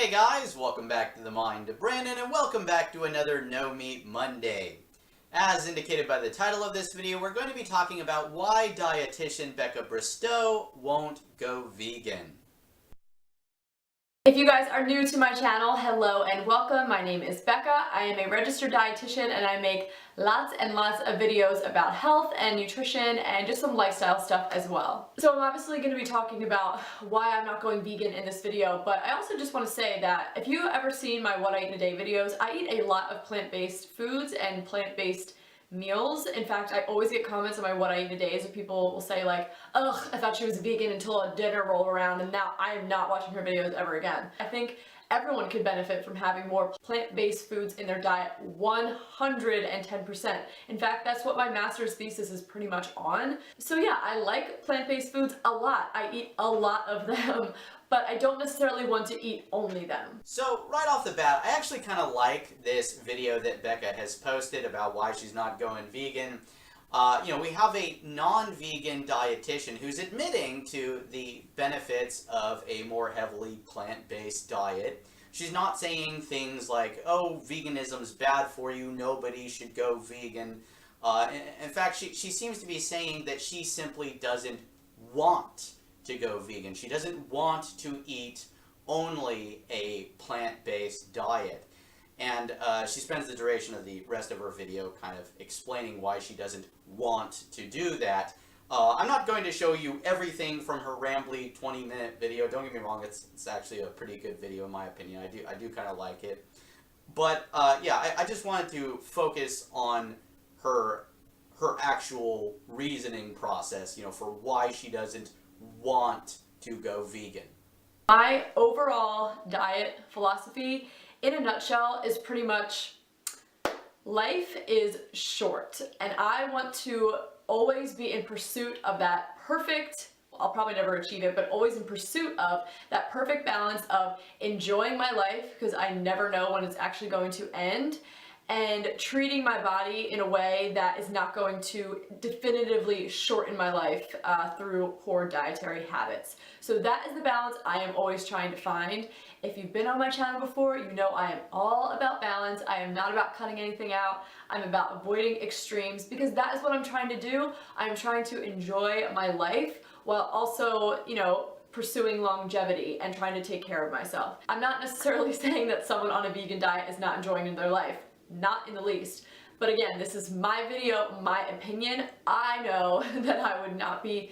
Hey guys, welcome back to The Mind of Brandon, and welcome back to another No Meat Monday. As indicated by the title of this video, we're going to be talking about why dietitian Becca Bristow won't go vegan. If you guys are new to my channel, hello and welcome. My name is Becca. I am a registered dietitian and I make lots and lots of videos about health and nutrition and just some lifestyle stuff as well. So I'm obviously going to be talking about why I'm not going vegan in this video, but I also just want to say that if you've ever seen my What I Eat in a Day videos, I eat a lot of plant-based foods and plant-based meals. In fact, I always get comments on my What I Eat in a Days where people will say like, ugh, I thought she was vegan until a dinner rolled around and now I am not watching her videos ever again. I think everyone could benefit from having more plant-based foods in their diet 110%. In fact, that's what my master's thesis is pretty much on. So yeah, I like plant-based foods a lot. I eat a lot of them, but I don't necessarily want to eat only them. So right off the bat, I actually kind of like this video that Becca has posted about why she's not going vegan. We have a non-vegan dietitian who's admitting to the benefits of a more heavily plant-based diet. She's not saying things like, oh, veganism's bad for you, nobody should go vegan. In fact, she seems to be saying that she simply doesn't want to go vegan. She doesn't want to eat only a plant-based diet. And she spends the duration of the rest of her video kind of explaining why she doesn't want to do that. I'm not going to show you everything from her rambly 20-minute video. Don't get me wrong, it's actually a pretty good video in my opinion. I do kind of like it. But yeah, I just wanted to focus on her actual reasoning process, for why she doesn't want to go vegan. My overall diet philosophy, in a nutshell, is pretty much life is short and I want to always be in pursuit of that perfect, I'll probably never achieve it, but always in pursuit of that perfect balance of enjoying my life because I never know when it's actually going to end, and treating my body in a way that is not going to definitively shorten my life through poor dietary habits. So that is the balance I am always trying to find. If you've been on my channel before, you know I am all about balance. I am not about cutting anything out. I'm about avoiding extremes because that is what I'm trying to do. I'm trying to enjoy my life while also, pursuing longevity and trying to take care of myself. I'm not necessarily saying that someone on a vegan diet is not enjoying their life. Not in the least. But again, this is my video, my opinion. I know that I would not be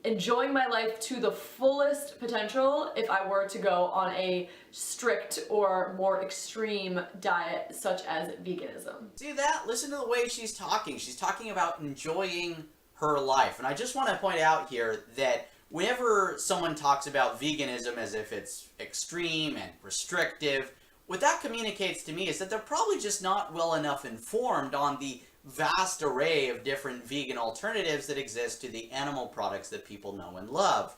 enjoying my life to the fullest potential if I were to go on a strict or more extreme diet such as veganism. See that? Listen to the way she's talking. She's talking about enjoying her life. And I just want to point out here that whenever someone talks about veganism as if it's extreme and restrictive, what that communicates to me is that they're probably just not well enough informed on the vast array of different vegan alternatives that exist to the animal products that people know and love.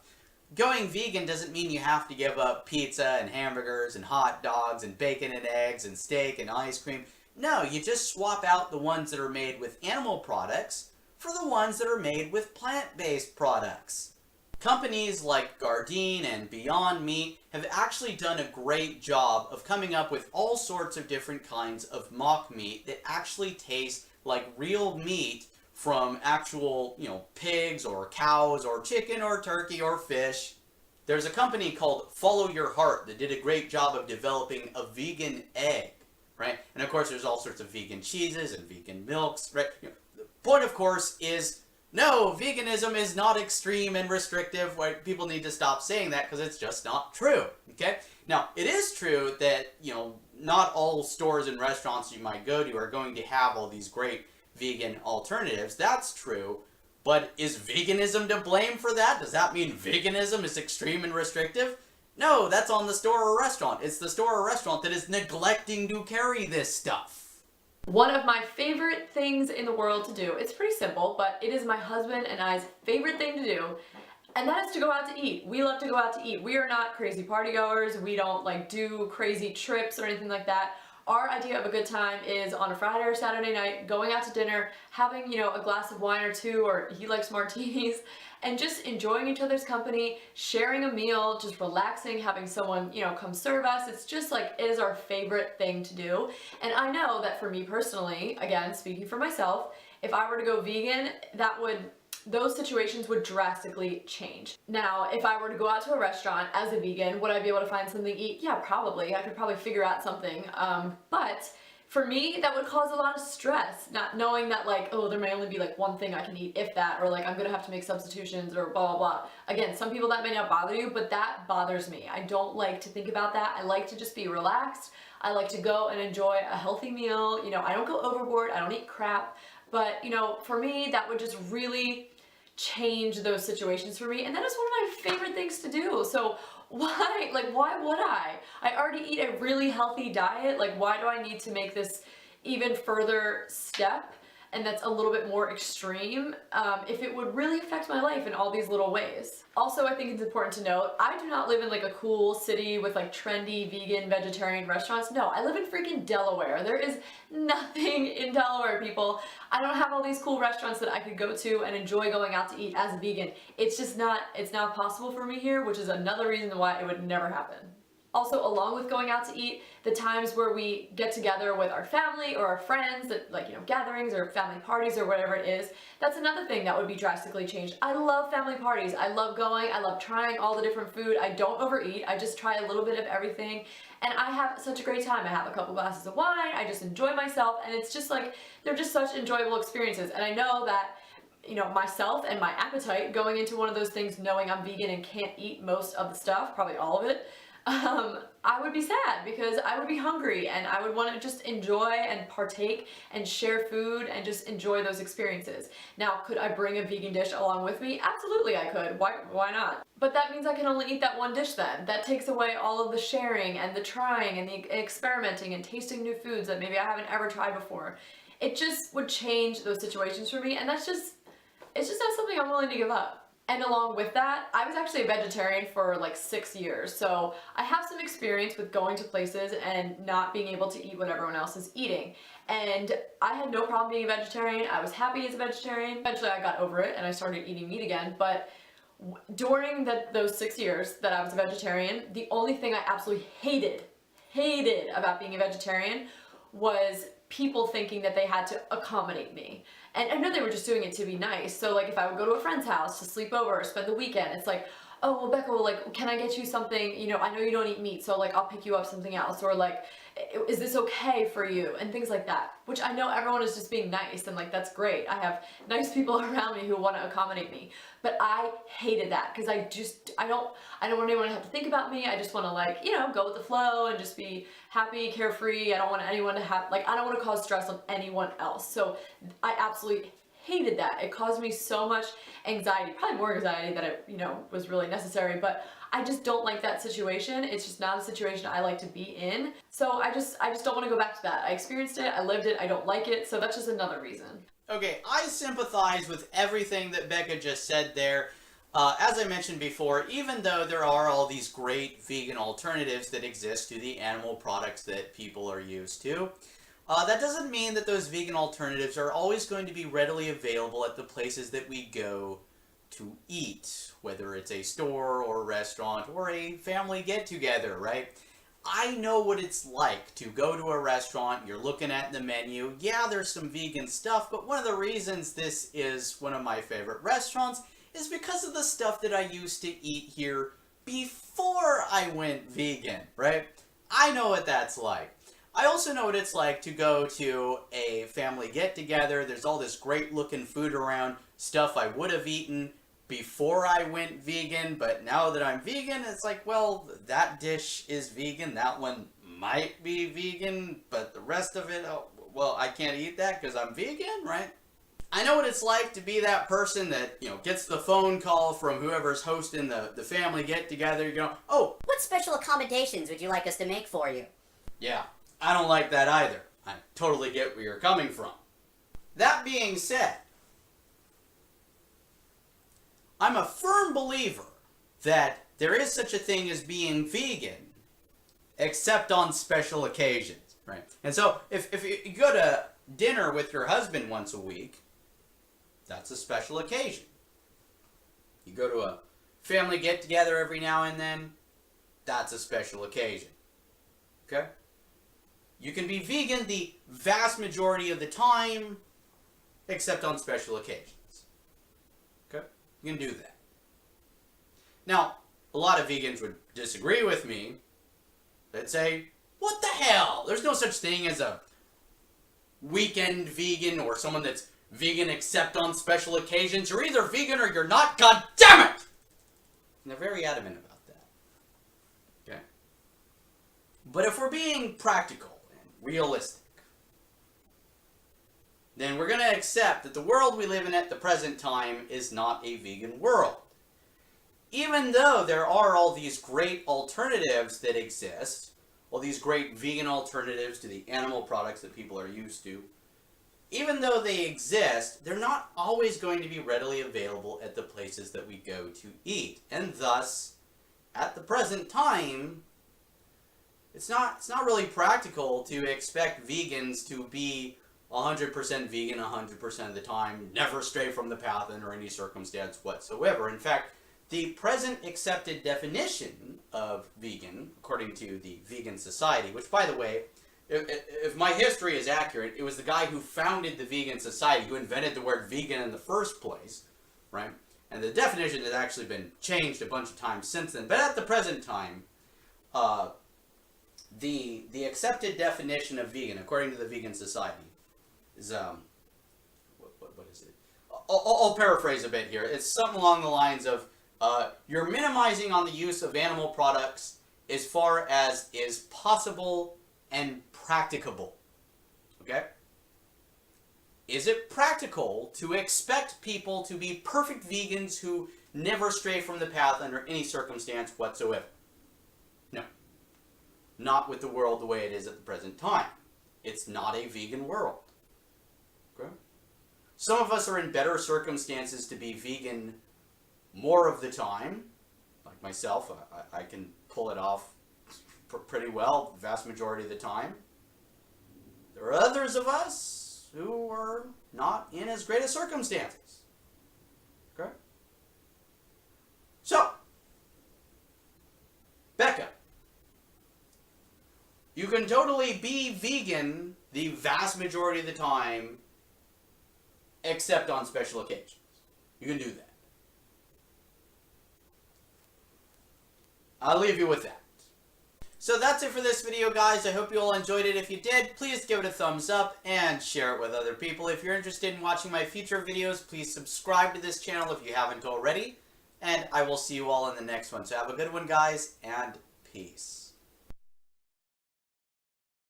Going vegan doesn't mean you have to give up pizza and hamburgers and hot dogs and bacon and eggs and steak and ice cream. No, you just swap out the ones that are made with animal products for the ones that are made with plant-based products. Companies like Gardein and Beyond Meat have actually done a great job of coming up with all sorts of different kinds of mock meat that actually taste like real meat from actual, pigs or cows or chicken or turkey or fish. There's a company called Follow Your Heart that did a great job of developing a vegan egg, right? And of course there's all sorts of vegan cheeses and vegan milks, right? The point, of course, is no, veganism is not extreme and restrictive. People need to stop saying that because it's just not true, okay? Now, it is true that, not all stores and restaurants you might go to are going to have all these great vegan alternatives. That's true. But is veganism to blame for that? Does that mean veganism is extreme and restrictive? No, that's on the store or restaurant. It's the store or restaurant that is neglecting to carry this stuff. One of my favorite things in the world to do, it's pretty simple, but it is my husband and I's favorite thing to do, and that is to go out to eat. We love to go out to eat. We are not crazy party goers. We don't do crazy trips or anything like that. Our idea of a good time is on a Friday or Saturday night, going out to dinner, having, you know, a glass of wine or two, or he likes martinis, and just enjoying each other's company, sharing a meal, just relaxing, having someone, you know, come serve us. It's just like, it is our favorite thing to do. And I know that for me personally, again, speaking for myself, if I were to go vegan, those situations would drastically change. Now, if I were to go out to a restaurant as a vegan, would I be able to find something to eat? Yeah, probably. I could probably figure out something. But for me, that would cause a lot of stress, not knowing that, like, oh, there may only be like one thing I can eat, if that, or like I'm gonna have to make substitutions or blah, blah, blah. Again, some people that may not bother you, but that bothers me. I don't like to think about that. I like to just be relaxed. I like to go and enjoy a healthy meal. You know, I don't go overboard. I don't eat crap. But, you know, for me, that would just really change those situations for me, and that is one of my favorite things to do. So why would I already eat a really healthy diet. Like, why do I need to make this even further step, and that's a little bit more extreme, if it would really affect my life in all these little ways? Also, I think it's important to note, I do not live in like a cool city with like trendy vegan, vegetarian restaurants. No, I live in freaking Delaware. There is nothing in Delaware, people. I don't have all these cool restaurants that I could go to and enjoy going out to eat as a vegan. It's not possible for me here, which is another reason why it would never happen. Also, along with going out to eat, the times where we get together with our family or our friends, that, like, you know, gatherings or family parties or whatever it is, that's another thing that would be drastically changed. I love family parties. I love going. I love trying all the different food. I don't overeat. I just try a little bit of everything, and I have such a great time. I have a couple glasses of wine. I just enjoy myself, and it's just like, they're just such enjoyable experiences. And I know that, you know, myself and my appetite going into one of those things, knowing I'm vegan and can't eat most of the stuff, probably all of it, I would be sad because I would be hungry and I would want to just enjoy and partake and share food and just enjoy those experiences. Now, could I bring a vegan dish along with me? Absolutely I could. Why not? But that means I can only eat that one dish then. That takes away all of the sharing and the trying and the experimenting and tasting new foods that maybe I haven't ever tried before. It just would change those situations for me, and it's just not something I'm willing to give up. And along with that, I was actually a vegetarian for like 6 years, so I have some experience with going to places and not being able to eat what everyone else is eating. And I had no problem being a vegetarian. I was happy as a vegetarian. Eventually I got over it and I started eating meat again, but during those 6 years that I was a vegetarian, the only thing I absolutely hated about being a vegetarian was people thinking that they had to accommodate me. And I know they were just doing it to be nice. So like if I would go to a friend's house to sleep over or spend the weekend, it's like, oh, well, Becca, well, like, can I get you something, you know, I know you don't eat meat, so like I'll pick you up something else, or like, is this okay for you, and things like that, which I know everyone is just being nice, and like, that's great. I have nice people around me who want to accommodate me, but I hated that because I don't want anyone to have to think about me. I just want to, like, you know, go with the flow and just be happy, carefree. I don't want anyone to have, like, I don't want to cause stress on anyone else. So I absolutely hated that. It caused me so much anxiety, probably more anxiety than it, you know, was really necessary, but I just don't like that situation. It's just not a situation I like to be in. So I just don't want to go back to that. I experienced it, I lived it, I don't like it, so that's just another reason. Okay, I sympathize with everything that Becca just said there. As I mentioned before, even though there are all these great vegan alternatives that exist to the animal products that people are used to, that doesn't mean that those vegan alternatives are always going to be readily available at the places that we go to eat, whether it's a store or a restaurant or a family get-together, right? I know what it's like to go to a restaurant, you're looking at the menu, yeah, there's some vegan stuff, but one of the reasons this is one of my favorite restaurants is because of the stuff that I used to eat here before I went vegan, right? I know what that's like. I also know what it's like to go to a family get-together. There's all this great-looking food around, stuff I would have eaten before I went vegan, but now that I'm vegan, it's like, well, that dish is vegan, that one might be vegan, but the rest of it, oh, well, I can't eat that because I'm vegan, right? I know what it's like to be that person that, you know, gets the phone call from whoever's hosting the family get-together. You go, oh, what special accommodations would you like us to make for you? Yeah, I don't like that either. I totally get where you're coming from. That being said, I'm a firm believer that there is such a thing as being vegan, except on special occasions, right? right? And so if you go to dinner with your husband once a week, that's a special occasion. You go to a family get-together every now and then, that's a special occasion. Okay? You can be vegan the vast majority of the time, except on special occasions. Okay? You can do that. Now, a lot of vegans would disagree with me. They'd say, what the hell? There's no such thing as a weekend vegan or someone that's vegan except on special occasions. You're either vegan or you're not, god damn it! And they're very adamant about that. Okay? But if we're being practical and realistic, then we're going to accept that the world we live in at the present time is not a vegan world. Even though there are all these great alternatives that exist, all these great vegan alternatives to the animal products that people are used to, even though they exist, they're not always going to be readily available at the places that we go to eat. And thus, at the present time, it's not really practical to expect vegans to be 100% vegan 100% of the time, never stray from the path under any circumstance whatsoever. In fact, the present accepted definition of vegan, according to the Vegan Society, which, by the way, if my history is accurate, it was the guy who founded the Vegan Society who invented the word vegan in the first place, right? And the definition has actually been changed a bunch of times since then. But at the present time, the accepted definition of vegan, according to the Vegan Society, is what is it? I'll paraphrase a bit here. It's something along the lines of you're minimizing on the use of animal products as far as is possible and practicable. Okay? Is it practical to expect people to be perfect vegans who never stray from the path under any circumstance whatsoever? No. Not with the world the way it is at the present time. It's not a vegan world. Okay? Some of us are in better circumstances to be vegan more of the time. Like myself, I can pull it off pretty well the vast majority of the time. There are others of us who are not in as great a circumstances. Okay? So, Becca, you can totally be vegan the vast majority of the time, except on special occasions. You can do that. I'll leave you with that. So that's it for this video, guys. I hope you all enjoyed it. If you did, please give it a thumbs up and share it with other people. If you're interested in watching my future videos, please subscribe to this channel if you haven't already. And I will see you all in the next one. So have a good one, guys, and peace.